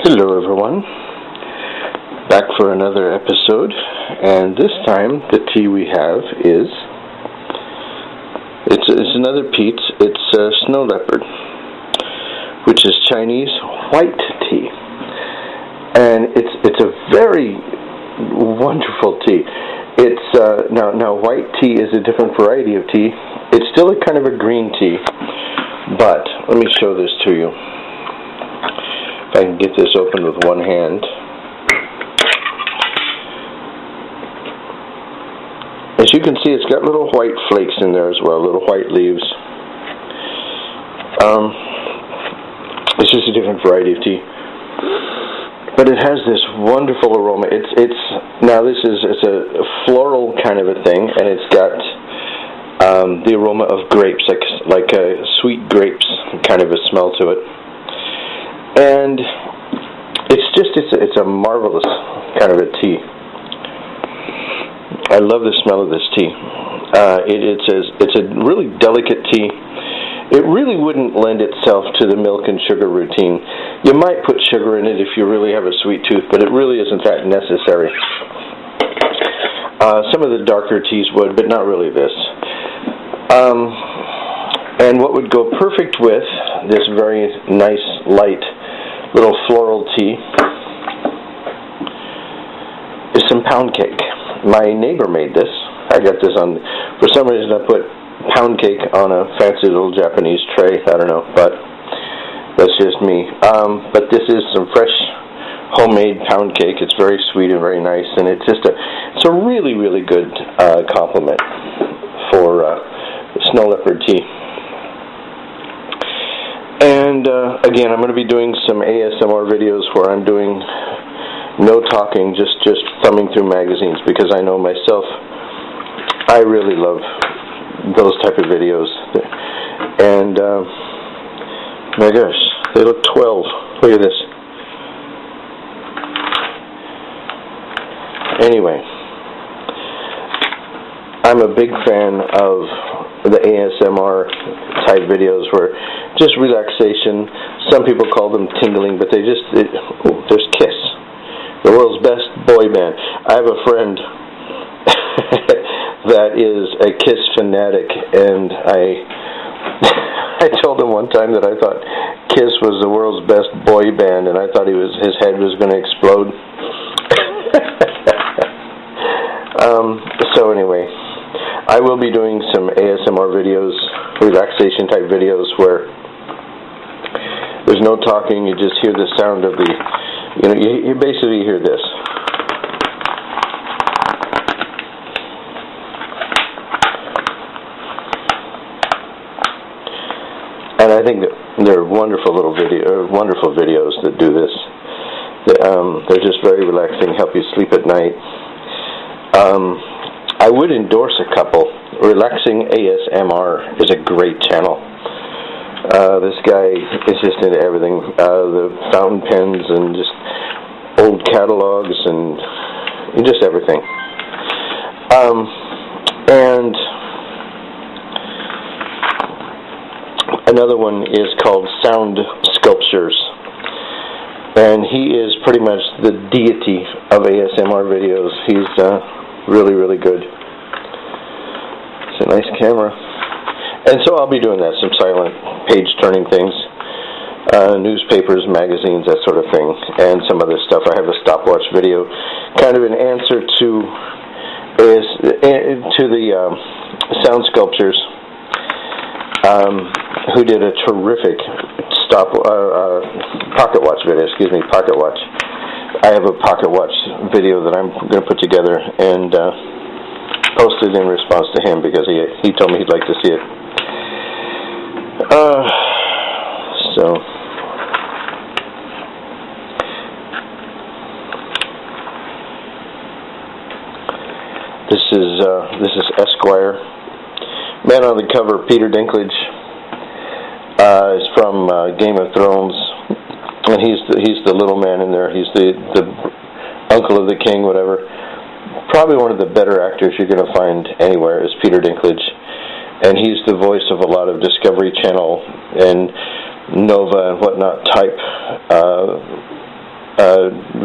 Hello everyone, back for another episode, and this time the tea we have is, it's another peat. It's Snow Leopard, which is Chinese white tea, and it's a very wonderful tea. It's now white tea is a different variety of tea. It's still a kind of a green tea, but let me show this to you. If I can get this open with one hand. As you can see, it's got little white flakes in there as well, little white leaves. It's just a different variety of tea, but it has this wonderful aroma. It's a floral kind of a thing, and it's got the aroma of grapes, like a sweet grapes kind of a smell to it. And it's a marvelous kind of a tea. I love the smell of this tea. It's a really delicate tea. It really wouldn't lend itself to the milk and sugar routine. You might put sugar in it if you really have a sweet tooth, but it really isn't that necessary. Some of the darker teas would, but not really this. And what would go perfect with this very nice, light, little floral tea is some pound cake. My neighbor made this. I got this for some reason I put pound cake on a fancy little Japanese tray. I don't know, but that's just me. But this is some fresh homemade pound cake. It's very sweet and very nice, and it's a really, really good compliment for Snow Leopard tea. And again, I'm going to be doing some ASMR videos where I'm doing no talking, just thumbing through magazines, because I know myself, I really love those type of videos. And my gosh, they look 12. Look at this. Anyway, I'm a big fan of the ASMR type videos where just relaxation. Some people call them tingling, but there's Kiss, the world's best boy band. I have a friend that is a Kiss fanatic, and I told him one time that I thought Kiss was the world's best boy band, and I thought his head was going to explode. So anyway, I will be doing some ASMR videos, relaxation type videos, where there's no talking, you just hear the sound of you basically hear this. And I think that they're wonderful videos that do this. They're just very relaxing, help you sleep at night. I would endorse a couple. Relaxing ASMR is a great channel. This guy is just into everything. The fountain pens and just old catalogs and just everything. And another one is called Sound Sculptures. And he is pretty much the deity of ASMR videos. He's really, really good. It's a nice camera. And so I'll be doing that, some silent page-turning things, newspapers, magazines, that sort of thing, and some other stuff. I have a stopwatch video, kind of an answer to the Sound Sculptures, who did a terrific pocket watch video. Pocket watch. I have a pocket watch video that I'm going to put together and post it in response to him, because he told me he'd like to see it. So this is Esquire. Man on the cover, Peter Dinklage, is from Game of Thrones, and he's the little man in there. He's the uncle of the king, whatever. Probably one of the better actors you're going to find anywhere is Peter Dinklage. And he's the voice of a lot of Discovery Channel and Nova and whatnot type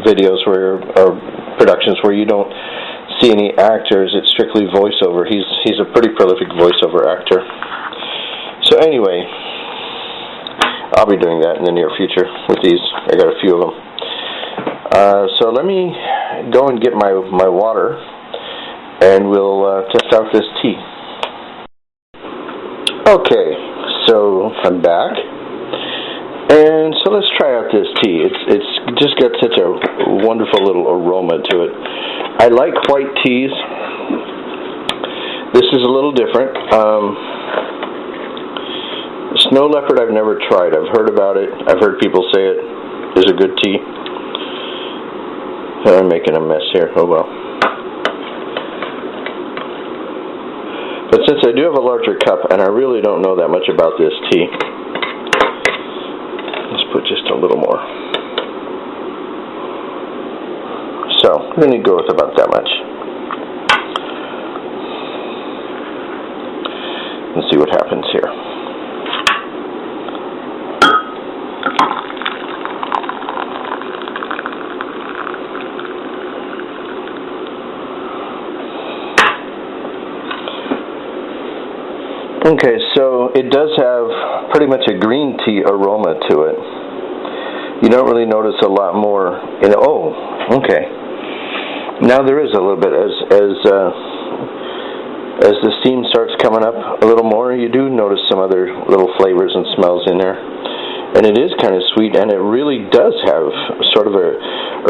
videos or productions where you don't see any actors. It's strictly voiceover. He's a pretty prolific voiceover actor. So anyway, I'll be doing that in the near future with these. I got a few of them. So let me go and get my water, and we'll test out this tea. Okay, so I'm back, and so let's try out this tea. It's just got such a wonderful little aroma to it. I like white teas. This is a little different. Snow Leopard I've never tried. I've heard about it. I've heard people say it is a good tea. I'm making a mess here. Oh well. But since I do have a larger cup, and I really don't know that much about this tea, let's put just a little more. So, I'm going to go with about that much. Let's see what happens here. Okay, so it does have pretty much a green tea aroma to it. You don't really notice a lot more. Oh, okay. Now there is a little bit as the steam starts coming up a little more. You do notice some other little flavors and smells in there, and it is kind of sweet, and it really does have sort of a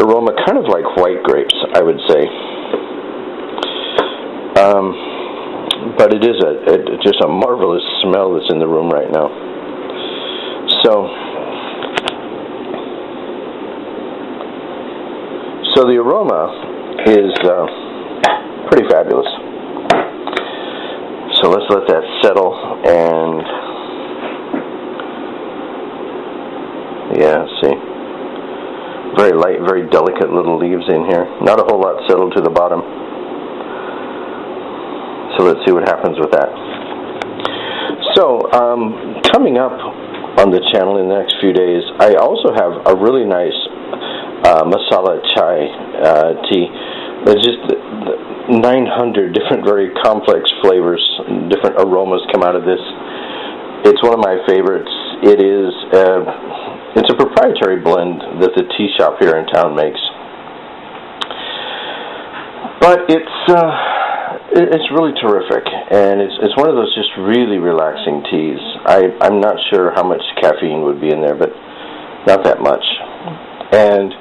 aroma, kind of like white grapes, I would say. But it is just a marvelous smell that's in the room right now. So the aroma is pretty fabulous. So let's let that settle, and yeah, see, very light, very delicate little leaves in here. Not a whole lot settled to the bottom. So let's see what happens with that. So, coming up on the channel in the next few days, I also have a really nice masala chai tea. There's just 900 different very complex flavors, different aromas come out of this. It's one of my favorites. It's a proprietary blend that the tea shop here in town makes. But it's really terrific, and it's one of those just really relaxing teas. I'm not sure how much caffeine would be in there, but not that much. And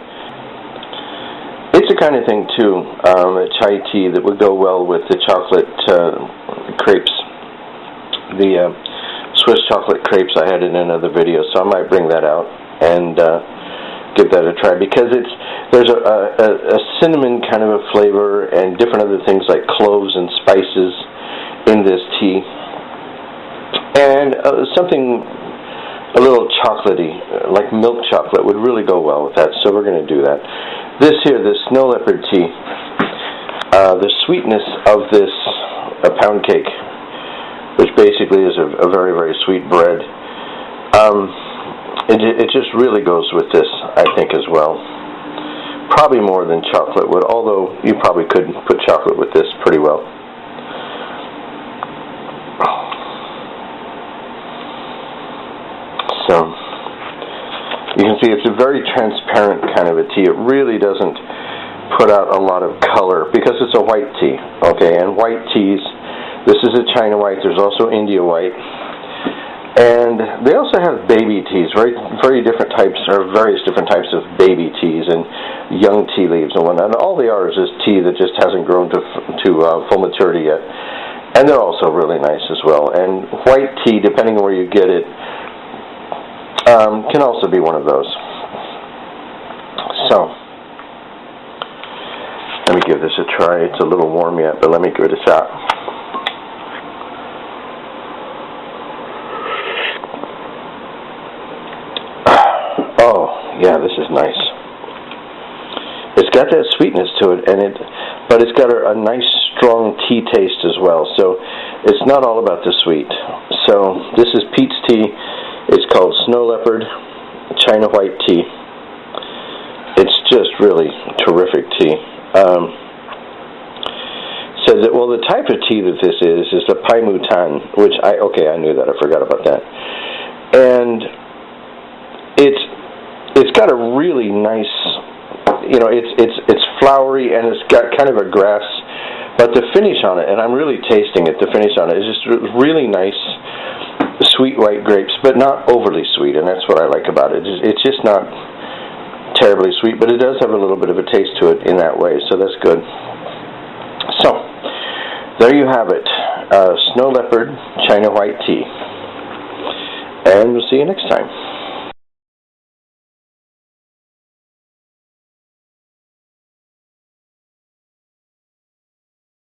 it's the kind of thing, too, a chai tea that would go well with the chocolate crepes, the Swiss chocolate crepes I had in another video, so I might bring that out and give that a try, because there's a cinnamon kind of a flavor and different other things like cloves and spices in this tea, and something a little chocolatey, like milk chocolate, would really go well with that, so we're going to do that. This Snow Leopard tea, the sweetness of this pound cake, which basically is a very, very sweet bread, it just really goes with this, I think, as well. Probably more than chocolate would, although you probably could put chocolate with this pretty well. So, you can see it's a very transparent kind of a tea. It really doesn't put out a lot of color because it's a white tea, okay? And white teas, this is a China white, there's also India white. And they also have baby teas, very different types, or various different types of baby teas and young tea leaves and whatnot. And all they are is this tea that just hasn't grown to full maturity yet. And they're also really nice as well. And white tea, depending on where you get it, can also be one of those. So, let me give this a try. It's a little warm yet, but let me give it a shot. Yeah, this is nice. It's got that sweetness to it, but it's got a nice, strong tea taste as well. So it's not all about the sweet. So this is Pete's tea. It's called Snow Leopard China White Tea. It's just really terrific tea. Says that, well, the type of tea that this is the Pai Mu Tan, which I knew that. I forgot about that. And it's got a really nice, it's flowery, and it's got kind of a grass, but the finish on it, and I'm really tasting it, the finish on it is just really nice, sweet white grapes, but not overly sweet, and that's what I like about it. It's just not terribly sweet, but it does have a little bit of a taste to it in that way, so that's good. So, there you have it, Snow Leopard China White Tea. And we'll see you next time.